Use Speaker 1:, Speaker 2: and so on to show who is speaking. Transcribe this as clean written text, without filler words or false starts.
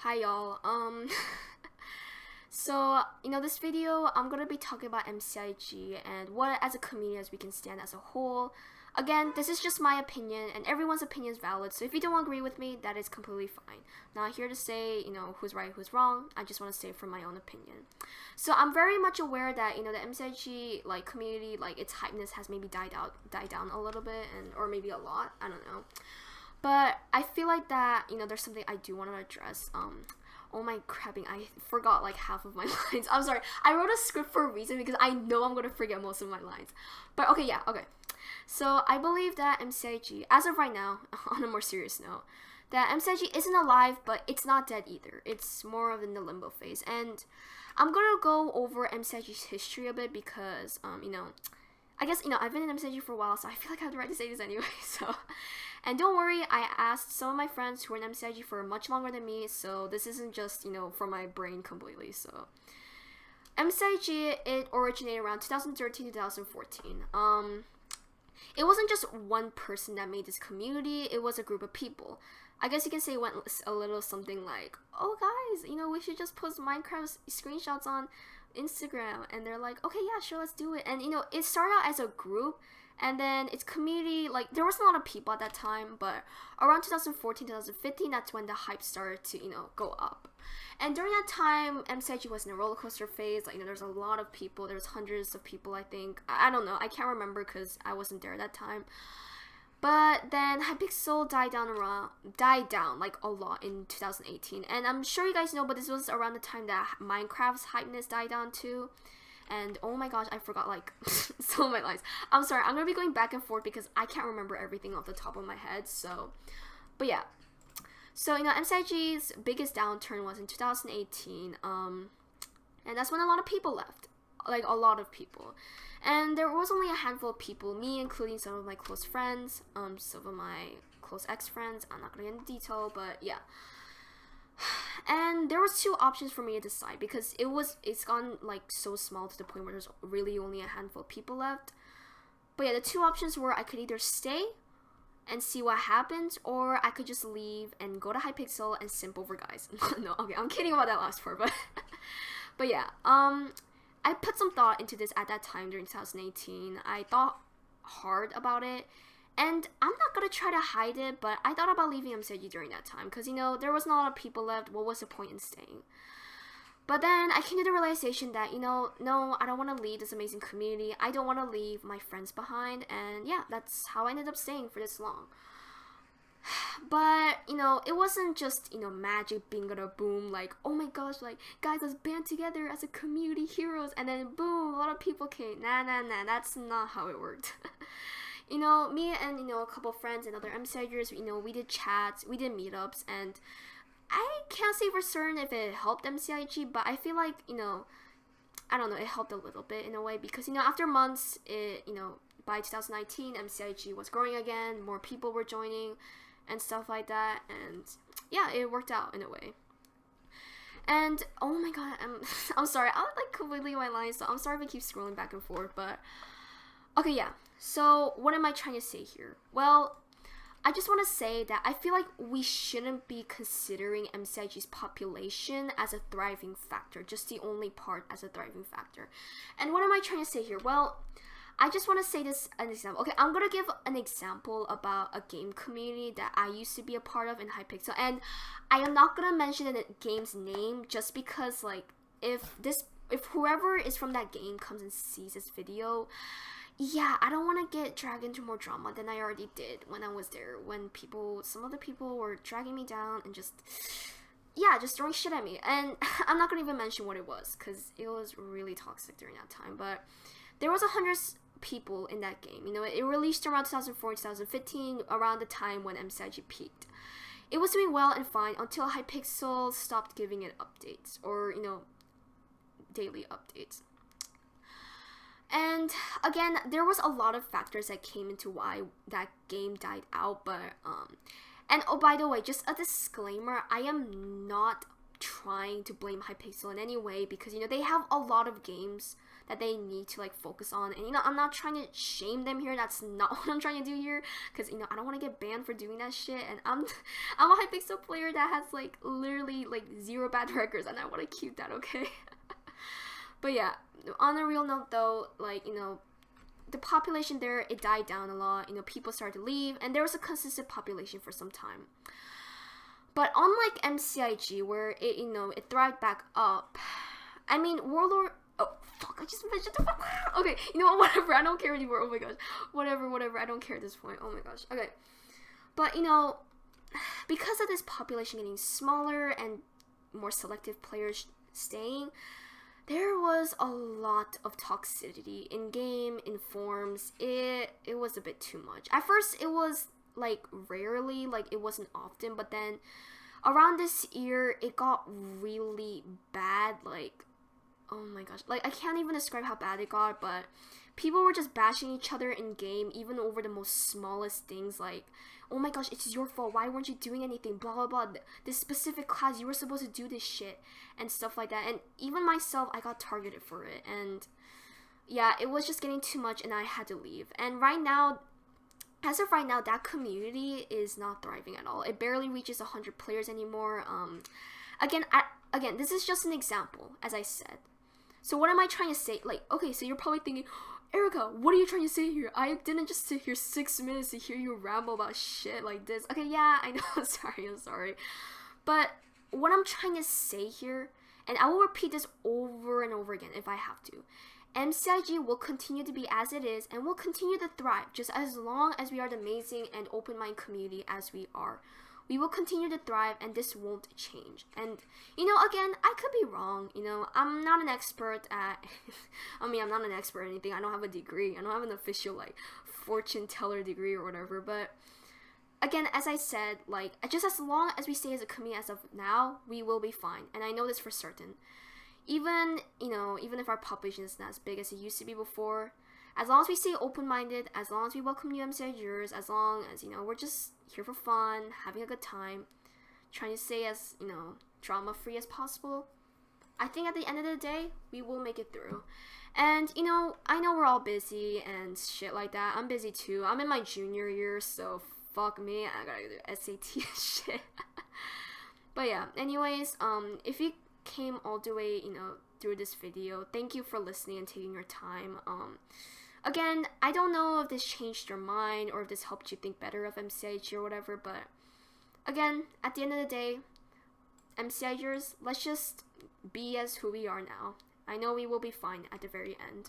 Speaker 1: Hi y'all. So this video I'm gonna be talking about MCIG and what as a community as we can stand as a whole. Again, this is just my opinion and everyone's opinion is valid, so if you don't agree with me, that is completely fine. Not here to say, who's right, who's wrong. I just want to say from my own opinion. So I'm very much aware that, the MCIG community, its hypeness has maybe died down a little bit or maybe a lot, I don't know. But I feel like that, there's something I do want to address. Oh my crapping, I forgot half of my lines. I'm sorry. I wrote a script for a reason because I know I'm going to forget most of my lines. But okay. So I believe that MCIG, as of right now, on a more serious note, that MCIG isn't alive, but it's not dead either. It's more of in the limbo phase. And I'm going to go over MCIG's history a bit because, I guess, I've been in MCIG for a while, so I feel like I have the right to say this anyway, so. And don't worry, I asked some of my friends who are in MCIG for much longer than me, so this isn't just, from my brain completely, so. MCIG, it originated around 2013 to 2014. It wasn't just one person that made this community, it was a group of people. I guess you can say it went a little something like, oh guys, we should just post Minecraft screenshots on Instagram, and they're like, okay, yeah, sure, let's do it. And it started out as a group, and then its community, there wasn't a lot of people at that time, but around 2014 2015, that's when the hype started to go up. And during that time, MCIG was in a roller coaster phase. There's a lot of people, there's hundreds of people, I think. I don't know, I can't remember because I wasn't there at that time. But then Hypixel died down a lot in 2018. And I'm sure you guys know, but this was around the time that Minecraft's hypeness died down too. And oh my gosh, I forgot some of my lines. I'm sorry, I'm gonna be going back and forth because I can't remember everything off the top of my head. So, but yeah. So MCIG's biggest downturn was in 2018. And that's when a lot of people left. A lot of people. And there was only a handful of people, me including some of my close friends, some of my close ex-friends. I'm not gonna get into detail, but yeah. And there was two options for me to decide because it's gone so small to the point where there's really only a handful of people left. But yeah, the two options were I could either stay and see what happens, or I could just leave and go to Hypixel and simp over guys. No, okay, I'm kidding about that last part, but yeah, I put some thought into this at that time during 2018. I thought hard about it. And I'm not gonna try to hide it, but I thought about leaving MCIG during that time because, there wasn't a lot of people left. What was the point in staying? But then I came to the realization that, no, I don't want to leave this amazing community. I don't want to leave my friends behind. And yeah, that's how I ended up staying for this long. But, it wasn't just, magic being gonna boom, oh my gosh, guys, let's band together as a community heroes. And then boom, a lot of people came. Nah, that's not how it worked. Me and, a couple friends and other MCigers, we did chats, we did meetups, and I can't say for certain if it helped MCIG, but I feel like, I don't know, it helped a little bit in a way because, after months, by 2019, MCIG was growing again, more people were joining and stuff like that, and yeah, it worked out in a way. And oh my god, I'm sorry, I'm completely my lines, so I'm sorry if I keep scrolling back and forth, but okay, yeah. So what am I trying to say here? Well, I just want to say that I feel like we shouldn't be considering MCIG's population as a thriving factor, just the only part as a thriving factor. And what am I trying to say here? Well, I just want to say this an example. Okay, I'm going to give an example about a game community that I used to be a part of in Hypixel. And I am not going to mention the game's name just because if whoever is from that game comes and sees this video, yeah, I don't want to get dragged into more drama than I already did when I was there. When some other people were dragging me down and just throwing shit at me. And I'm not going to even mention what it was because it was really toxic during that time. But there was 100 people in that game. It released around 2014, 2015, around the time when MCIG peaked. It was doing well and fine until Hypixel stopped giving it updates or, daily updates. And again, there was a lot of factors that came into why that game died out, but and oh, by the way, just a disclaimer, I am not trying to blame Hypixel in any way because they have a lot of games that they need to like focus on. And you know, I'm not trying to shame them here. That's not what I'm trying to do here, because you know, I don't want to get banned for doing that shit. And I'm a Hypixel player that has like literally like 0 bad records, and I want to keep that, okay? But yeah, on a real note though, like, you know, the population there, it died down a lot. You know, people started to leave, and there was a consistent population for some time. But unlike MCIG, where it, you know, it thrived back up, I mean, Warlord, oh, fuck, I just mentioned the, okay, you know what, whatever, I don't care anymore, oh my gosh, whatever, I don't care at this point, oh my gosh, okay. But, you know, because of this population getting smaller and more selective players staying, there was a lot of toxicity in game, in forums. It was a bit too much. At first, it was like rarely, like it wasn't often, but then around this year, it got really bad. Like, oh my gosh, like I can't even describe how bad it got, but people were just bashing each other in game, even over the most smallest things, like, oh my gosh, it's your fault, why weren't you doing anything, blah blah blah, this specific class, you were supposed to do this shit, and stuff like that. And even myself, I got targeted for it, and yeah, it was just getting too much, and I had to leave. And right now, as of right now, that community is not thriving at all. It barely reaches 100 players anymore. Again, this is just an example, as I said. So what am I trying to say? Like, okay, so you're probably thinking, Erica, what are you trying to say here? I didn't just sit here 6 minutes to hear you ramble about shit like this. Okay, yeah, I know, I'm sorry. But what I'm trying to say here, and I will repeat this over and over again if I have to, MCIG will continue to be as it is and will continue to thrive just as long as we are the amazing and open-minded community as we are. We will continue to thrive, and this won't change. And, you know, again, I could be wrong. You know, I'm not an expert at, I mean, I'm not an expert or anything. I don't have a degree. I don't have an official, like, fortune teller degree or whatever. But, again, as I said, like, just as long as we stay as a community as of now, we will be fine. And I know this for certain. Even, you know, even if our population is not as big as it used to be before, as long as we stay open-minded, as long as we welcome new mcigers, as long as, you know, we're just here for fun, having a good time, trying to stay as, you know, drama-free as possible, I think at the end of the day, we will make it through. And, you know, I know we're all busy and shit like that. I'm busy too. I'm in my junior year, so fuck me. I gotta do SAT and shit. But yeah, anyways, if you came all the way, you know, through this video, thank you for listening and taking your time. Again, I don't know if this changed your mind or if this helped you think better of MCIG or whatever, but again, at the end of the day, MCIgers, let's just be as who we are now. I know we will be fine at the very end.